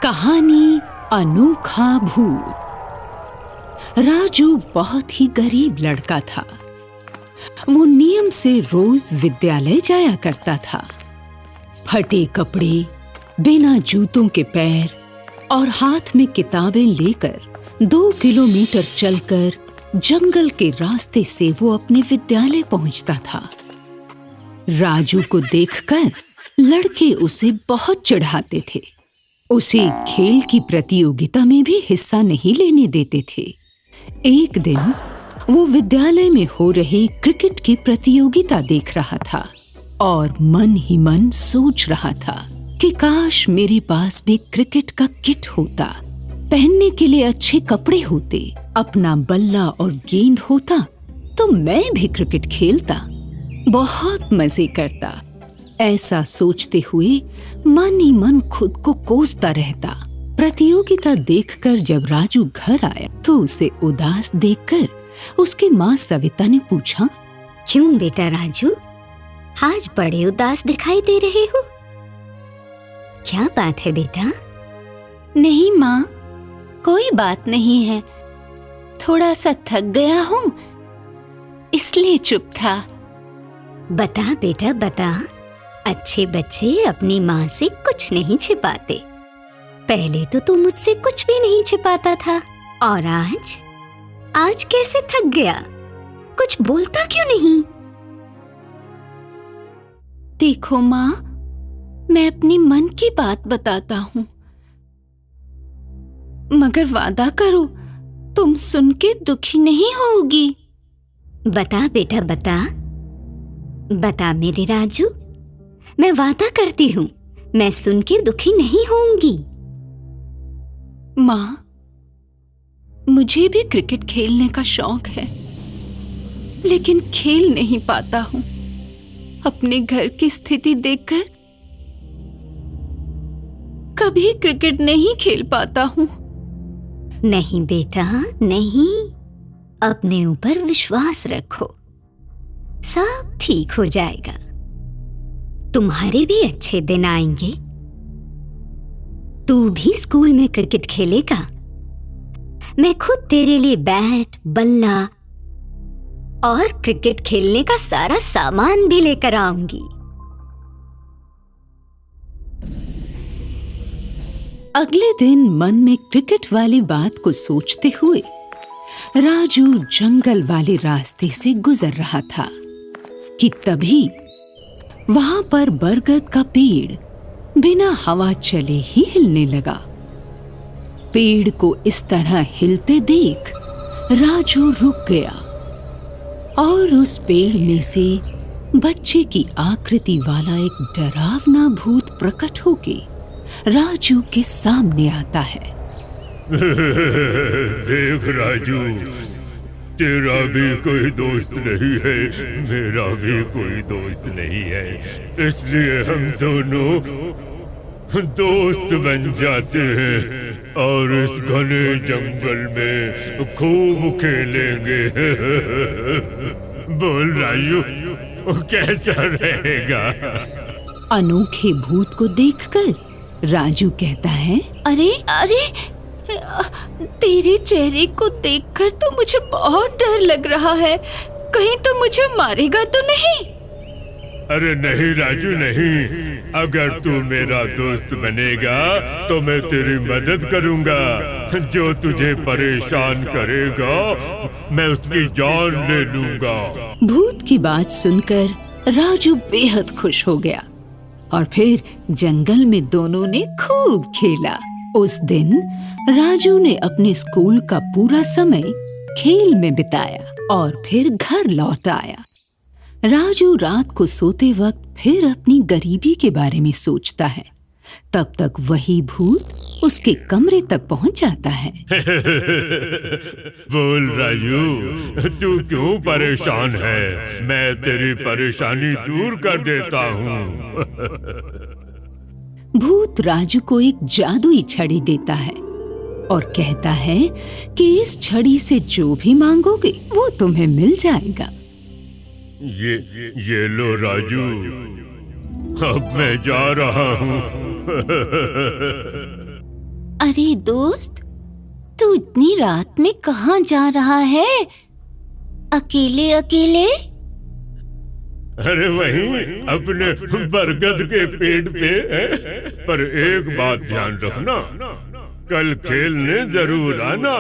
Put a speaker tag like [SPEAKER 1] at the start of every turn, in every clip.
[SPEAKER 1] कहानी अनोखा भूत। राजू बहुत ही गरीब लड़का था। वो नियम से रोज विद्यालय जाया करता था। फटे कपड़े, बिना जूतों के पैर और हाथ में किताबें लेकर 2 किलोमीटर चलकर जंगल के रास्ते से वो अपने विद्यालय पहुंचता था। राजू को देखकर लड़के उसे बहुत चिढ़ाते थे। उसे खेल की प्रतियोगिता में भी हिस्सा नहीं लेने देते थे। एक दिन वो विद्यालय में हो रही क्रिकेट की प्रतियोगिता देख रहा था और मन ही मन सोच रहा था कि काश मेरे पास भी क्रिकेट का किट होता, पहनने के लिए अच्छे कपड़े होते, अपना बल्ला और गेंद होता तो मैं भी क्रिकेट खेलता, बहुत मजे करता। ऐसा सोचते हुए मन ही मन खुद को कोसता रहता। प्रतियोगिता देखकर जब राजू घर आया तो उसे उदास देखकर उसकी माँ सविता ने पूछा,
[SPEAKER 2] क्यों बेटा राजू, आज बड़े उदास दिखाई दे रहे हो? क्या बात है बेटा?
[SPEAKER 1] नहीं माँ, कोई बात नहीं है, थोड़ा सा थक गया हूँ इसलिए चुप था।
[SPEAKER 2] बता बेटा बता, अच्छे बच्चे अपनी माँ से कुछ नहीं छिपाते। पहले तो तू मुझसे कुछ भी नहीं छिपाता था, और आज कैसे थक गया? कुछ बोलता क्यों नहीं?
[SPEAKER 1] देखो माँ, मैं अपनी मन की बात बताता हूँ, मगर वादा करो तुम सुन के दुखी नहीं होगी।
[SPEAKER 2] बता बेटा बता, बता मेरे राजू, मैं वादा करती हूँ मैं सुन के दुखी नहीं होऊंगी।
[SPEAKER 1] माँ, मुझे भी क्रिकेट खेलने का शौक है, लेकिन खेल नहीं पाता हूँ। अपने घर की स्थिति देखकर कभी क्रिकेट नहीं खेल पाता हूँ।
[SPEAKER 2] नहीं बेटा नहीं, अपने ऊपर विश्वास रखो, सब ठीक हो जाएगा। तुम्हारे भी अच्छे दिन आएंगे। तू भी स्कूल में क्रिकेट खेलेगा। मैं खुद तेरे लिए बैट, बल्ला और क्रिकेट खेलने का सारा सामान भी लेकर आऊंगी।
[SPEAKER 1] अगले दिन मन में क्रिकेट वाली बात को सोचते हुए राजू जंगल वाले रास्ते से गुजर रहा था कि तभी वहां पर बरगद का पेड़ बिना हवा चले ही हिलने लगा। पेड़ को इस तरह हिलते देख राजू रुक गया और उस पेड़ में से बच्चे की आकृति वाला एक डरावना भूत प्रकट होके राजू के सामने आता है।
[SPEAKER 3] देख राजू, तेरा भी कोई दोस्त नहीं है, मेरा भी कोई दोस्त नहीं है, इसलिए हम दोनों दोस्त बन जाते हैं और इस घने जंगल में खूब खेलेंगे। बोल राजू, कैसा रहेगा?
[SPEAKER 1] अनोखे भूत को देखकर राजू कहता है, अरे अरे, तेरे चेहरे को देखकर तो मुझे बहुत डर लग रहा है, कहीं तो मुझे मारेगा तो नहीं?
[SPEAKER 3] अरे नहीं राजू नहीं, अगर तू मेरा दोस्त बनेगा तो मैं तेरी मदद करूंगा। जो तुझे परेशान करेगा मैं उसकी जान ले लूंगा।
[SPEAKER 1] भूत की बात सुनकर राजू बेहद खुश हो गया और फिर जंगल में दोनों ने खूब खेला। उस दिन राजू ने अपने स्कूल का पूरा समय खेल में बिताया और फिर घर लौट आया। राजू रात को सोते वक्त फिर अपनी गरीबी के बारे में सोचता है। तब तक वही भूत उसके कमरे तक पहुंच जाता है।
[SPEAKER 3] बोल राजू, तू क्यों परेशान है? मैं तेरी परेशानी दूर कर देता हूँ।
[SPEAKER 1] भूत राजू को एक जादुई छड़ी देता है और कहता है कि इस छड़ी से जो भी मांगोगे वो तुम्हें मिल जाएगा।
[SPEAKER 3] ये लो राजू, अब मैं जा रहा हूँ।
[SPEAKER 2] अरे दोस्त, तू इतनी रात में कहाँ जा रहा है, अकेले अकेले?
[SPEAKER 3] अरे वहीं अपने बरगद के पेड़ पे पर एक बात ध्यान रखना, कल खेलने जरूर आना।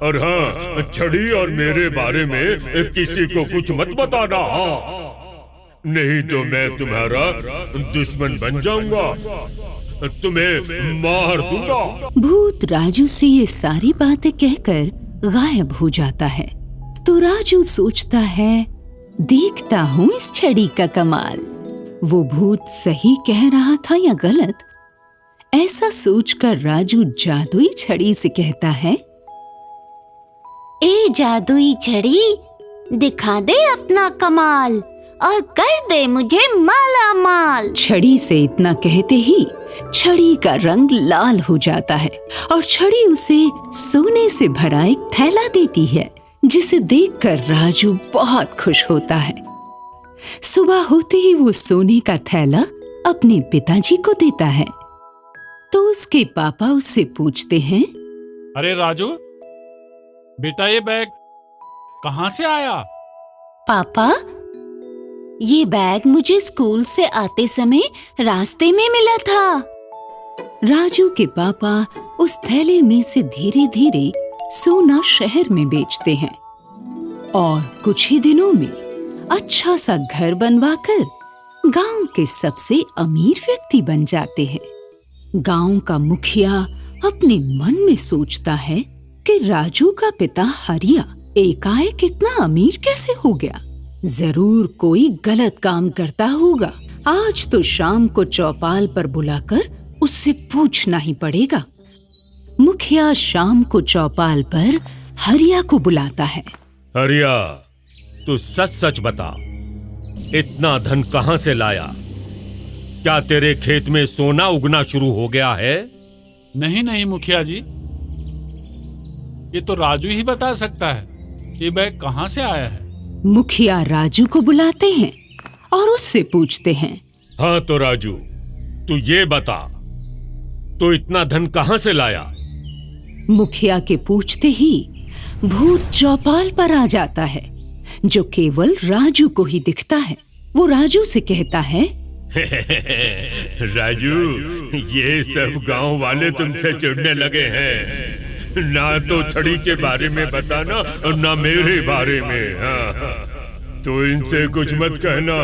[SPEAKER 3] और हाँ, छड़ी और मेरे बारे में किसी को कुछ मत बताना, नहीं तो मैं तुम्हारा दुश्मन बन जाऊंगा, तुम्हें मार दूंगा।
[SPEAKER 1] भूत राजू से ये सारी बातें कहकर गायब हो जाता है। तो राजू सोचता है, देखता हूँ इस छड़ी का कमाल, वो भूत सही कह रहा था या गलत। ऐसा सोचकर राजू जादुई छड़ी से कहता है,
[SPEAKER 2] ए जादुई छड़ी, दिखा दे अपना कमाल और कर दे मुझे माला माल।
[SPEAKER 1] छड़ी से इतना कहते ही छड़ी का रंग लाल हो जाता है और छड़ी उसे सोने से भरा एक थैला देती है, जिसे देखकर राजू बहुत खुश होता है। सुबह होते ही वो सोने का थैला अपने पिताजी को देता है। तो उसके पापा उससे पूछते हैं,
[SPEAKER 4] अरे राजू बेटा, ये बैग कहाँ से आया?
[SPEAKER 2] पापा, ये बैग मुझे स्कूल से आते समय रास्ते में मिला था।
[SPEAKER 1] राजू के पापा उस थैले में से धीरे धीरे सोना शहर में बेचते हैं और कुछ ही दिनों में अच्छा सा घर बनवाकर गांव के सबसे अमीर व्यक्ति बन जाते हैं। गांव का मुखिया अपने मन में सोचता है कि राजू का पिता हरिया एकाएक इतना अमीर कैसे हो गया, जरूर कोई गलत काम करता होगा। आज तो शाम को चौपाल पर बुलाकर उससे पूछना ही पड़ेगा। मुखिया शाम को चौपाल पर हरिया को बुलाता है।
[SPEAKER 3] हरिया, तू सच सच बता, इतना धन कहां से लाया? क्या तेरे खेत में सोना उगना शुरू हो गया है?
[SPEAKER 4] नहीं नहीं मुखिया जी, ये तो राजू ही बता सकता है ये बैग कहाँ से आया है।
[SPEAKER 1] मुखिया राजू को बुलाते हैं और उससे पूछते हैं,
[SPEAKER 3] हाँ तो राजू, तू ये बता, तो इतना धन कहां से लाया?
[SPEAKER 1] मुखिया के पूछते ही भूत चौपाल पर आ जाता है, जो केवल राजू को ही दिखता है। वो राजू से कहता है,
[SPEAKER 3] राजू, ये सब गांव वाले तुमसे चिढ़ने लगे हैं। ना तो छड़ी के बारे में बताना और ना मेरे बारे में। हाँ, तो इनसे कुछ मत कहना,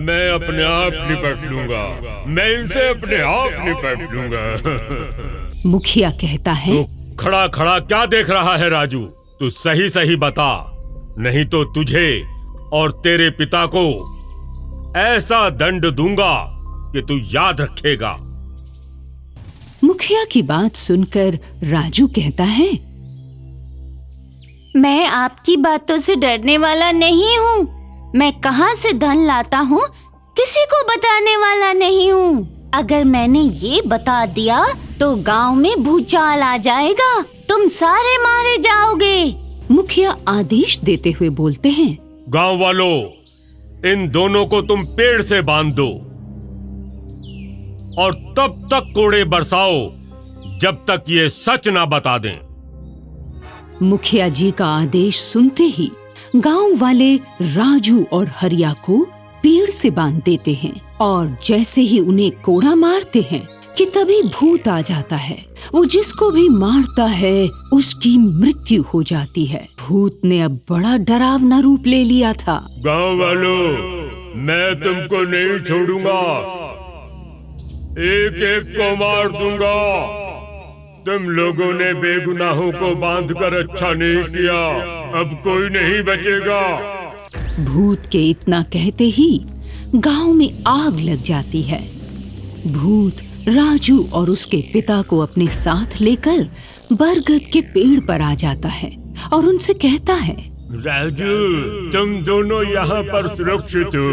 [SPEAKER 3] मैं अपने आप निपट लूंगा, मैं इनसे अपने आप निपट लूंगा।
[SPEAKER 1] मुखिया कहता है,
[SPEAKER 3] तो खड़ा खड़ा क्या देख रहा है राजू, तू सही सही बता, नहीं तो तुझे और तेरे पिता को ऐसा दंड दूंगा कि तू याद रखेगा।
[SPEAKER 1] मुखिया की बात सुनकर राजू कहता है,
[SPEAKER 2] मैं आपकी बातों से डरने वाला नहीं हूँ। मैं कहाँ से धन लाता हूँ किसी को बताने वाला नहीं हूँ। अगर मैंने ये बता दिया तो गांव में भूचाल आ जाएगा, तुम सारे मारे जाओगे।
[SPEAKER 1] मुखिया आदेश देते हुए बोलते हैं,
[SPEAKER 3] गांव वालों, इन दोनों को तुम पेड़ से बांध दो और तब तक कोड़े बरसाओ जब तक ये सच ना बता दें।
[SPEAKER 1] मुखिया जी का आदेश सुनते ही गांव वाले राजू और हरिया को पेड़ से बांध देते हैं और जैसे ही उन्हें कोड़ा मारते हैं कि तभी भूत आ जाता है। वो जिसको भी मारता है उसकी मृत्यु हो जाती है। भूत ने अब बड़ा डरावना रूप ले लिया था।
[SPEAKER 3] गांव वालों, मैं तुमको नहीं छोड़ूंगा, एक एक को मार दूंगा। तुम लोगों ने बेगुनाहों को बांधकर अच्छा नहीं किया, अब कोई नहीं बचेगा।
[SPEAKER 1] भूत के इतना कहते ही गांव में आग लग जाती है। भूत राजू और उसके पिता को अपने साथ लेकर बरगद के पेड़ पर आ जाता है और उनसे कहता है,
[SPEAKER 3] राजू, तुम दोनों यहाँ पर सुरक्षित हो।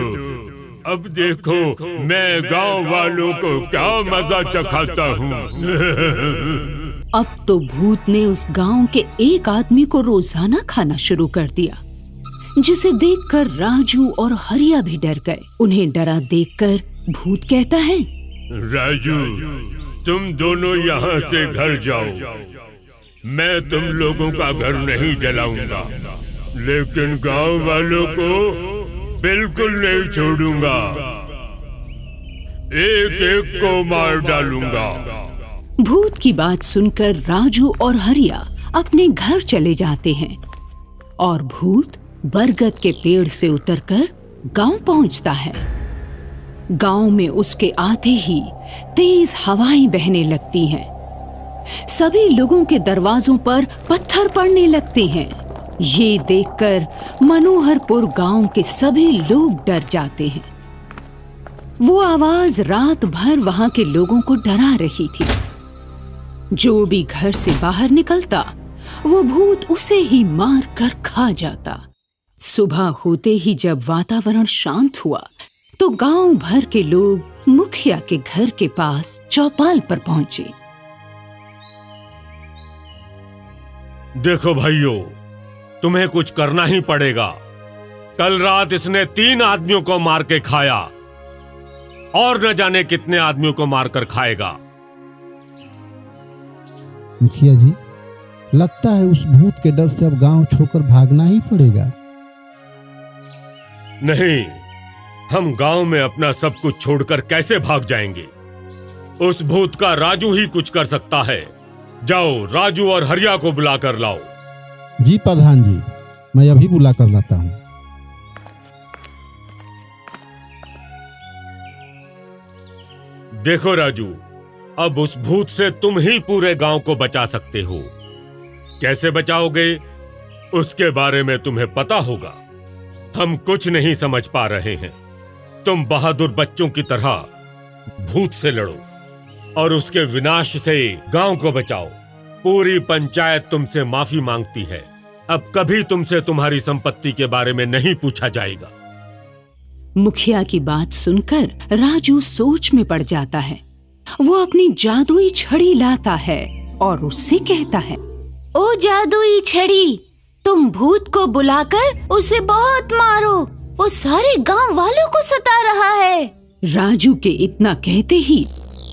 [SPEAKER 3] अब देखो मैं गांव वालों को क्या मजा चखाता हूँ।
[SPEAKER 1] अब तो भूत ने उस गांव के एक आदमी को रोजाना खाना शुरू कर दिया, जिसे देखकर राजू और हरिया भी डर गए। उन्हें डरा देखकर भूत कहता है,
[SPEAKER 3] राजू, तुम दोनों यहाँ से घर जाओ। मैं तुम लोगों का घर नहीं जलाऊंगा, लेकिन गांव वालों को बिल्कुल नहीं छोड़ूंगा। एक एक को मार डालूंगा।
[SPEAKER 1] भूत की बात सुनकर राजू और हरिया अपने घर चले जाते हैं और भूत बरगद के पेड़ से उतरकर गांव पहुंचता है। गांव में उसके आते ही तेज हवाएं बहने लगती हैं। सभी लोगों के दरवाजों पर पत्थर पड़ने लगते हैं। ये देखकर मनोहरपुर गांव के सभी लोग डर जाते हैं। वो आवाज रात भर वहां के लोगों को डरा रही थी। जो भी घर से बाहर निकलता वो भूत उसे ही मार कर खा जाता। सुबह होते ही जब वातावरण शांत हुआ तो गांव भर के लोग मुखिया के घर के पास चौपाल पर पहुंचे।
[SPEAKER 3] देखो भाइयों, तुम्हें कुछ करना ही पड़ेगा। कल रात इसने 3 आदमियों को मार के खाया और न जाने कितने आदमियों को मारकर खाएगा।
[SPEAKER 5] मुखिया जी, लगता है उस भूत के डर से अब गांव छोड़कर भागना ही पड़ेगा।
[SPEAKER 3] नहीं, हम गांव में अपना सब कुछ छोड़कर कैसे भाग जाएंगे? उस भूत का राजू ही कुछ कर सकता है। जाओ, राजू और हरिया को बुला कर लाओ।
[SPEAKER 5] जी प्रधान जी, मैं अभी बुला कर लाता हूँ।
[SPEAKER 3] देखो राजू, अब उस भूत से तुम ही पूरे गांव को बचा सकते हो। कैसे बचाओगे उसके बारे में तुम्हें पता होगा। हम कुछ नहीं समझ पा रहे हैं। तुम बहादुर बच्चों की तरह भूत से लड़ो और उसके विनाश से गांव को बचाओ। पूरी पंचायत तुमसे माफी मांगती है। अब कभी तुमसे तुम्हारी संपत्ति के बारे में नहीं पूछा जाएगा।
[SPEAKER 1] मुखिया की बात सुनकर राजू सोच में पड़ जाता है। वो अपनी जादुई छड़ी लाता है और उससे कहता है,
[SPEAKER 2] ओ जादुई छड़ी, तुम भूत को बुलाकर उसे बहुत मारो। वो सारे गांव वालों को सता रहा है।
[SPEAKER 1] राजू के इतना कहते ही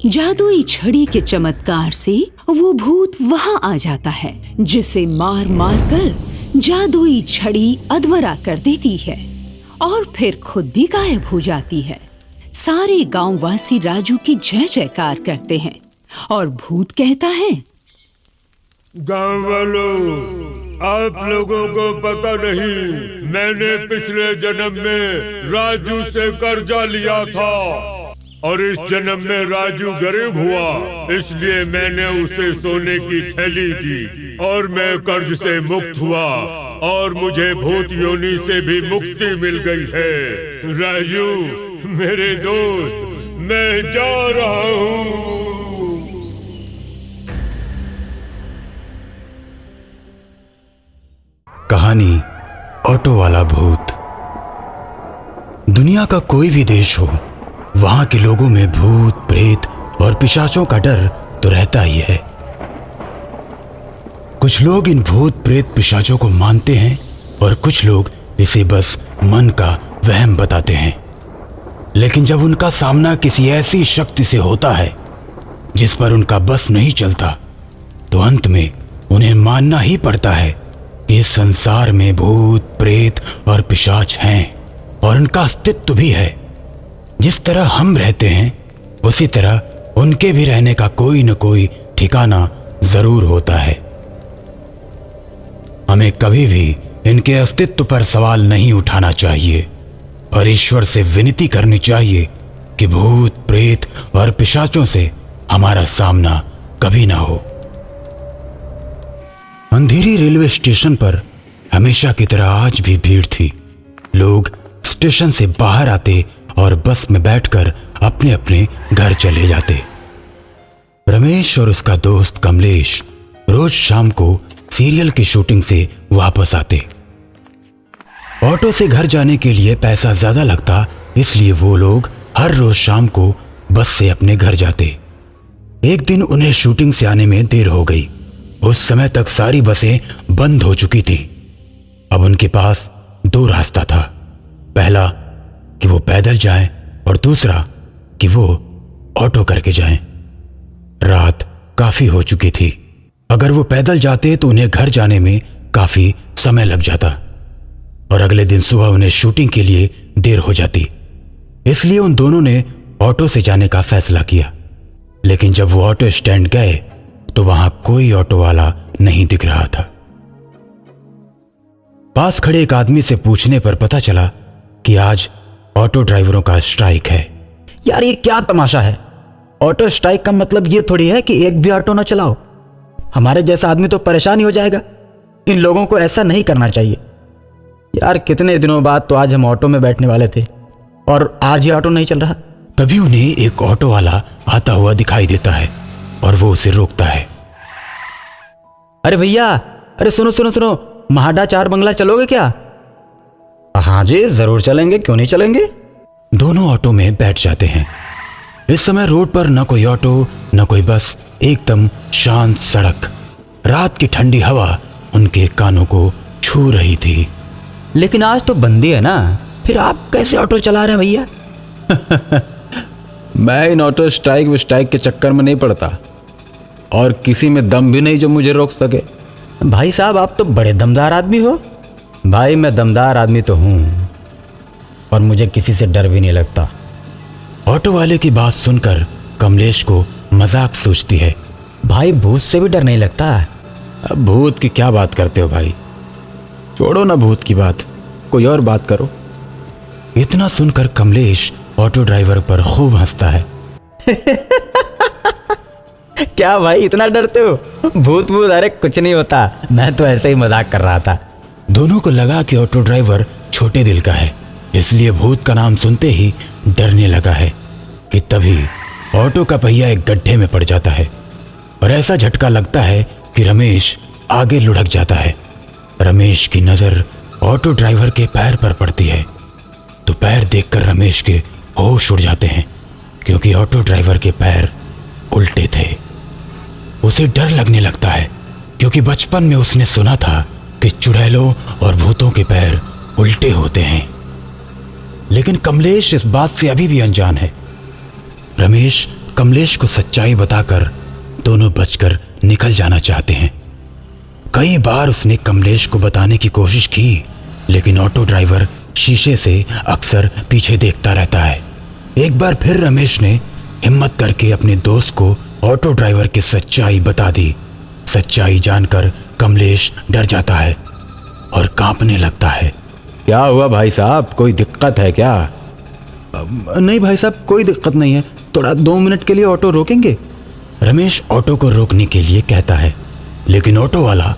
[SPEAKER 1] जादुई छड़ी के चमत्कार से वो भूत वहां आ जाता है, जिसे मार मार कर जादुई छड़ी अधमरा कर देती है और फिर खुद भी गायब हो जाती है। सारे गांववासी राजू की जय जयकार करते हैं और भूत कहता है,
[SPEAKER 3] गांव वालों, आप लोगों को पता नहीं, मैंने पिछले जन्म में राजू से कर्जा लिया था और इस जन्म में राजू गरीब हुआ, इसलिए मैंने उसे सोने की थैली दी और मैं कर्ज से मुक्त हुआ और मुझे भूत योनि से भी मुक्ति मिल गई है। राजू मेरे दोस्त, मैं जा रहा हूँ।
[SPEAKER 6] कहानी ऑटो वाला भूत। दुनिया का कोई भी देश हो, वहां के लोगों में भूत, प्रेत और पिशाचों का डर तो रहता ही है। कुछ लोग इन भूत, प्रेत, पिशाचों को मानते हैं और कुछ लोग इसे बस मन का वहम बताते हैं। लेकिन जब उनका सामना किसी ऐसी शक्ति से होता है जिस पर उनका बस नहीं चलता, तो अंत में उन्हें मानना ही पड़ता है कि इस संसार में भूत, प्रेत और पिशाच हैं और उनका अस्तित्व भी है। जिस तरह हम रहते हैं उसी तरह उनके भी रहने का कोई न कोई ठिकाना जरूर होता है। हमें कभी भी इनके अस्तित्व पर सवाल नहीं उठाना चाहिए और ईश्वर से विनती करनी चाहिए कि भूत, प्रेत और पिशाचों से हमारा सामना कभी ना हो। अंधेरी रेलवे स्टेशन पर हमेशा की तरह आज भी भीड़ थी। लोग स्टेशन से बाहर आते और बस में बैठकर अपने अपने घर चले जाते। रमेश और उसका दोस्त कमलेश रोज शाम को सीरियल की शूटिंग से वापस आते। ऑटो से घर जाने के लिए पैसा ज्यादा लगता, इसलिए वो लोग हर रोज शाम को बस से अपने घर जाते। एक दिन उन्हें शूटिंग से आने में देर हो गई। उस समय तक सारी बसें बंद हो चुकी थी। अब उनके पास 2 रास्ता था। पहला कि वो पैदल जाएं और दूसरा कि वो ऑटो करके जाएं। रात काफी हो चुकी थी। अगर वो पैदल जाते तो उन्हें घर जाने में काफी समय लग जाता और अगले दिन सुबह उन्हें शूटिंग के लिए देर हो जाती। इसलिए उन दोनों ने ऑटो से जाने का फैसला किया। लेकिन जब वो ऑटो स्टैंड गए तो वहां कोई ऑटो वाला नहीं दिख रहा था। पास खड़े एक आदमी से पूछने पर पता चला कि आज ऑटो ड्राइवरों का स्ट्राइक है।
[SPEAKER 7] यार ये क्या तमाशा है? ऑटो स्ट्राइक का मतलब ये थोड़ी है कि एक भी ऑटो ना चलाओ। हमारे जैसा आदमी तो परेशान ही हो जाएगा। इन लोगों को ऐसा नहीं करना चाहिए। यार कितने दिनों बाद तो आज हम ऑटो में बैठने वाले थे और आज ही ऑटो नहीं चल रहा।
[SPEAKER 6] तभी उन्हें एक ऑटो वाला आता हुआ दिखाई देता है और वो उसे रोकता है।
[SPEAKER 7] अरे भैया, अरे सुनो सुनो सुनो, महाडा 4 बंगला चलोगे क्या? हाँ जी जरूर चलेंगे, क्यों नहीं चलेंगे।
[SPEAKER 6] दोनों ऑटो में बैठ जाते हैं। इस समय रोड पर न कोई ऑटो न कोई बस, एकदम शांत सड़क। रात की ठंडी हवा उनके कानों को छू रही थी।
[SPEAKER 7] लेकिन आज तो बंदी है ना, फिर आप कैसे ऑटो चला रहे हैं भैया?
[SPEAKER 8] मैं इन ऑटो स्ट्राइक के चक्कर में नहीं पड़ता और किसी में दम भी नहीं जो मुझे रोक सके।
[SPEAKER 7] भाई साहब आप तो बड़े दमदार आदमी हो। भाई मैं दमदार आदमी तो हूँ और मुझे किसी से डर भी नहीं लगता।
[SPEAKER 6] ऑटो वाले की बात सुनकर कमलेश को मजाक सूझती है।
[SPEAKER 7] भाई भूत से भी डर नहीं लगता।
[SPEAKER 8] अब भूत की क्या बात करते हो भाई? छोड़ो ना भूत की बात, कोई और बात करो।
[SPEAKER 6] इतना सुनकर कमलेश ऑटो ड्राइवर पर खूब हंसता है।
[SPEAKER 7] क्या भाई इतना डरते हो? भूत भूत अरे कुछ नहीं होता, मैं तो ऐसे ही मजाक कर रहा था।
[SPEAKER 6] दोनों को लगा कि ऑटो ड्राइवर छोटे दिल का है, इसलिए भूत का नाम सुनते ही डरने लगा है कि तभी ऑटो का पहिया एक गड्ढे में पड़ जाता है और ऐसा झटका लगता है कि रमेश आगे लुढ़क जाता है। रमेश की नजर ऑटो ड्राइवर के पैर पर पड़ती है तो पैर देखकर रमेश के होश उड़ जाते हैं, क्योंकि ऑटो ड्राइवर के पैर उल्टे थे। उसे डर लगने लगता है क्योंकि बचपन में उसने सुना था कि चुड़ैलों और भूतों के पैर उल्टे होते हैं। लेकिन कमलेश इस बात से अभी भी अनजान है। रमेश कमलेश को सच्चाई बताकर दोनों बचकर निकल जाना चाहते हैं। कई बार उसने कमलेश को बताने की कोशिश की, लेकिन ऑटो ड्राइवर शीशे से अक्सर पीछे देखता रहता है। एक बार फिर रमेश ने हिम्मत करके अपने दोस्त को ऑटो ड्राइवर की सच्चाई बता दी। सच्चाई जानकर कमलेश डर जाता है और कांपने लगता है।
[SPEAKER 8] क्या हुआ भाई साहब, कोई दिक्कत है क्या?
[SPEAKER 7] नहीं भाई साहब कोई दिक्कत नहीं है, थोड़ा 2 मिनट के लिए ऑटो रोकेंगे?
[SPEAKER 6] रमेश ऑटो को रोकने के लिए कहता है, लेकिन ऑटो वाला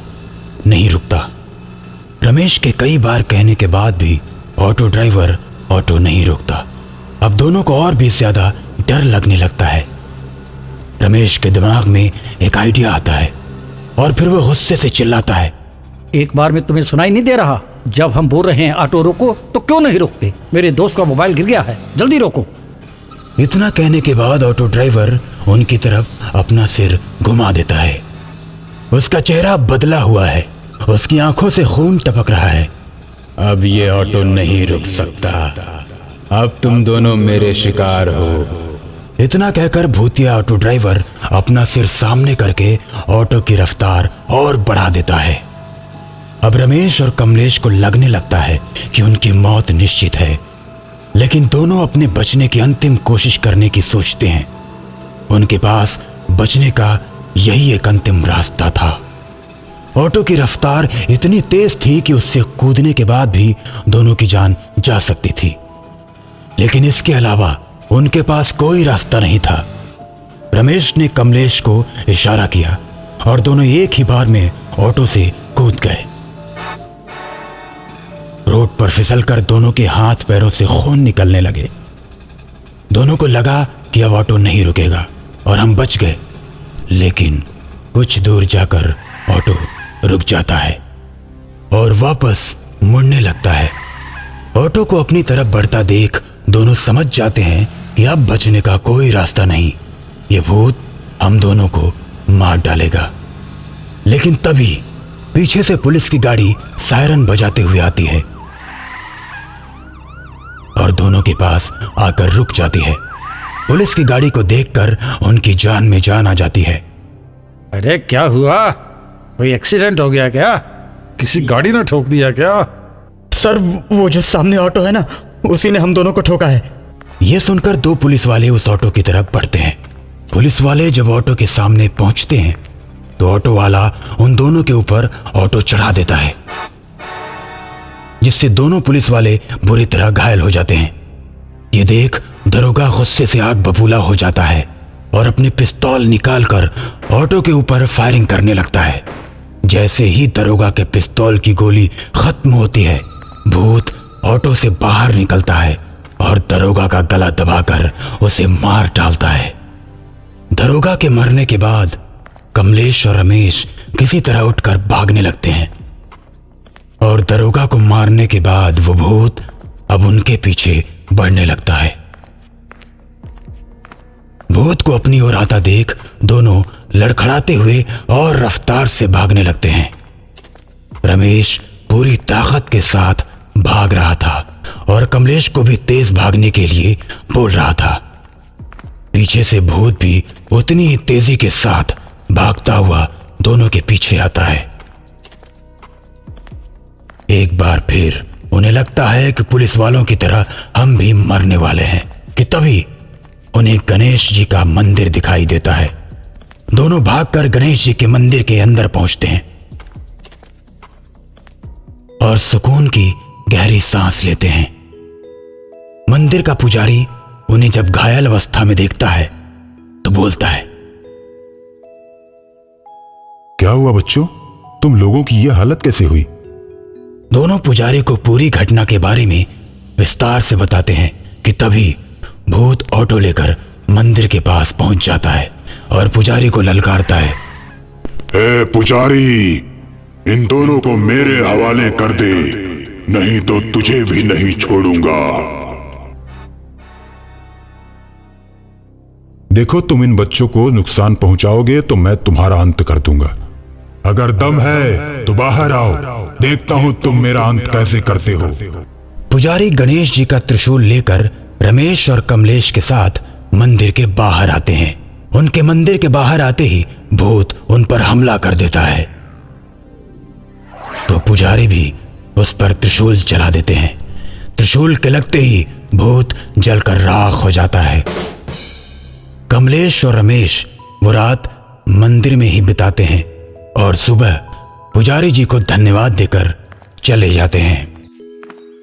[SPEAKER 6] नहीं रुकता। रमेश के कई बार कहने के बाद भी ऑटो ड्राइवर ऑटो नहीं रोकता। अब दोनों को और भी ज्यादा डर लगने लगता है। रमेश के दिमाग में एक आइडिया आता है और फिर वो गुस्से से चिल्लाता है।
[SPEAKER 9] एक बार में तुम्हें सुनाई नहीं दे रहा? जब हम बोल रहे हैं ऑटो रोको तो क्यों नहीं रोकते? मेरे दोस्त का मोबाइल गिर गया है, जल्दी रोको।
[SPEAKER 6] इतना कहने के बाद ऑटो ड्राइवर उनकी तरफ अपना सिर घुमा देता है। उसका चेहरा बदला हुआ है, उसकी आंखों से खून टपक रहा है।
[SPEAKER 8] अब ये ऑटो नहीं रुक सकता, अब तुम दोनों मेरे शिकार हो।
[SPEAKER 6] इतना कहकर भूतिया ऑटो ड्राइवर अपना सिर सामने करके ऑटो की रफ्तार और बढ़ा देता है। अब रमेश और कमलेश को लगने लगता है कि उनकी मौत निश्चित है, लेकिन दोनों अपने बचने की अंतिम कोशिश करने की सोचते हैं। उनके पास बचने का यही एक अंतिम रास्ता था। ऑटो की रफ्तार इतनी तेज थी कि उससे कूदने के बाद भी दोनों की जान जा सकती थी, लेकिन इसके अलावा उनके पास कोई रास्ता नहीं था। रमेश ने कमलेश को इशारा किया और दोनों एक ही बार में ऑटो से कूद गए। रोड पर फिसलकर दोनों के हाथ पैरों से खून निकलने लगे। दोनों को लगा कि अब ऑटो नहीं रुकेगा और हम बच गए, लेकिन कुछ दूर जाकर ऑटो रुक जाता है और वापस मुड़ने लगता है। ऑटो को अपनी तरफ बढ़ता देख दोनों समझ जाते हैं कि अब बचने का कोई रास्ता नहीं, ये भूत हम दोनों को मार डालेगा। लेकिन तभी पीछे से पुलिस की गाड़ी सायरन बजाते हुए आती है और दोनों के पास आकर रुक जाती है। पुलिस की गाड़ी को देखकर उनकी जान में जान आ जाती है।
[SPEAKER 9] अरे क्या हुआ, कोई एक्सीडेंट हो गया क्या? किसी गाड़ी ने ठोक दिया क्या?
[SPEAKER 7] सर वो जो सामने ऑटो है ना, उसी ने हम दोनों को ठोका है।
[SPEAKER 6] ये सुनकर दो पुलिस वाले उस ऑटो की तरफ बढ़ते हैं। पुलिस वाले जब ऑटो के सामने पहुंचते हैं तो ऑटो वाला उन दोनों के ऊपर ऑटो चढ़ा देता है, जिससे दोनों पुलिस वाले बुरी तरह घायल हो जाते हैं। ये देख दरोगा गुस्से से आग बबूला हो जाता है और अपनी पिस्तौल निकालकर ऑटो के ऊपर फायरिंग करने लगता है। जैसे ही दरोगा के पिस्तौल की गोली खत्म होती है, भूत ऑटो से बाहर निकलता है और दरोगा का गला दबाकर उसे मार डालता है। दरोगा के मरने के बाद कमलेश और रमेश किसी तरह उठकर भागने लगते हैं और दरोगा को मारने के बाद वो भूत अब उनके पीछे बढ़ने लगता है। भूत को अपनी ओर आता देख दोनों लड़खड़ाते हुए और रफ्तार से भागने लगते हैं। रमेश पूरी ताकत के साथ भाग रहा था और कमलेश को भी तेज भागने के लिए बोल रहा था। पीछे से भूत भी उतनी ही तेजी के साथ भागता हुआ दोनों के पीछे आता है। एक बार फिर उन्हें लगता है कि पुलिस वालों की तरह हम भी मरने वाले हैं कि तभी उन्हें गणेश जी का मंदिर दिखाई देता है। दोनों भागकर गणेश जी के मंदिर के अंदर पहुंचते हैं और सुकून की गहरी सांस लेते हैं। मंदिर का पुजारी उन्हें जब घायल अवस्था में देखता है तो बोलता है,
[SPEAKER 10] क्या हुआ बच्चों, तुम लोगों की यह हालत कैसे हुई?
[SPEAKER 6] दोनों पुजारी को पूरी घटना के बारे में विस्तार से बताते हैं कि तभी भूत ऑटो लेकर मंदिर के पास पहुंच जाता है और पुजारी को ललकारता है,
[SPEAKER 10] ए पुजारी, इन दोनों को मेरे हवाले कर दे, नहीं तो तुझे भी नहीं छोड़ूंगा। देखो, तुम इन बच्चों को नुकसान पहुंचाओगे तो मैं तुम्हारा अंत कर दूंगा। अगर दम है तो बाहर आओ, देखता हूं तुम मेरा अंत कैसे करते हो।
[SPEAKER 6] पुजारी गणेश जी का त्रिशूल लेकर रमेश और कमलेश के साथ मंदिर के बाहर आते हैं। उनके मंदिर के बाहर आते ही भूत उन पर हमला कर देता है तो पुजारी भी उस पर त्रिशूल चला देते हैं। त्रिशूल के लगते ही भूत जलकर राख हो जाता है। कमलेश और रमेश वो रात मंदिर में ही बिताते हैं और सुबह पुजारी जी को धन्यवाद देकर चले जाते हैं।